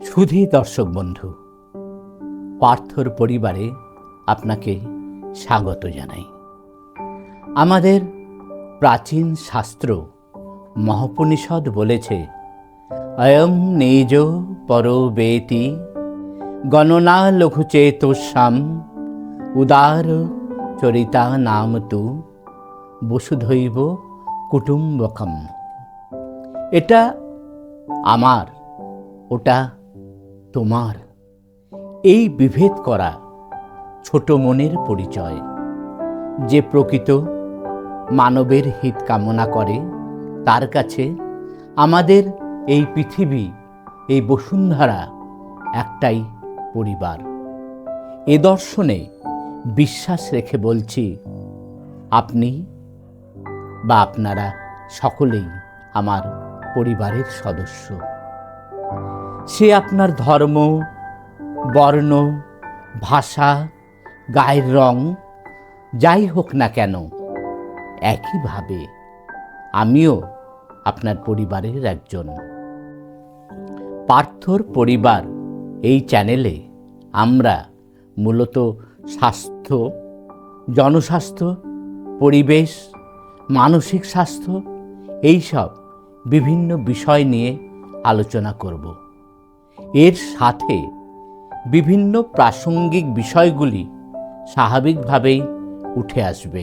সুধী দর্শক বন্ধু, পার্থর পরিবারে আপনাকে স্বাগত জানাই। আমাদের প্রাচীন শাস্ত্র মহাপনিষদ বলেছে, অয়ম নিজ পরো বেতি গণনা লঘুচেতস্যাম উদার চরিতা নাম তু বসুধৈব কুটুম্বকম। এটা আমার, ওটা তোমার, এই বিভেদ করা ছোট মনের পরিচয়। যে প্রকৃত মানবের হিত কামনা করে তার কাছে আমাদের এই পৃথিবী, এই বসুন্ধরা একটাই পরিবার। এ দর্শনে বিশ্বাস রেখে বলছি, আপনি বা আপনারা সকলেই আমার পরিবারের সদস্য। সে আপনার ধর্ম, বর্ণ, ভাষা, গায়ের রং যাই হোক না কেন, একইভাবে আমিও আপনার পরিবারের একজন। পার্থর পরিবার এই চ্যানেলে আমরা মূলত স্বাস্থ্য, জনস্বাস্থ্য, পরিবেশ, মানসিক স্বাস্থ্য এইসব বিভিন্ন বিষয় নিয়ে আলোচনা করব। এর সাথে বিভিন্ন প্রাসঙ্গিক বিষয়গুলি স্বাভাবিকভাবেই উঠে আসবে।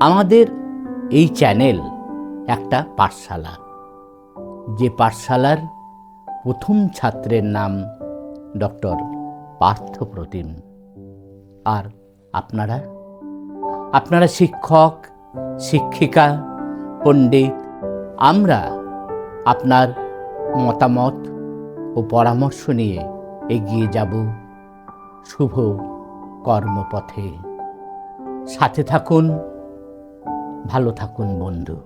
আমাদের এই চ্যানেল একটা পাঠশালা, যে পাঠশালার প্রথম ছাত্রের নাম ডক্টর পার্থপ্রতিম। আর আপনারা শিক্ষক, শিক্ষিকা, পণ্ডিত, আমরা আপনার মতামত ও পরামর্শ নিয়ে এগিয়ে যাব শুভ কর্মপথে। সাথে থাকুন, ভালো থাকুন বন্ধু।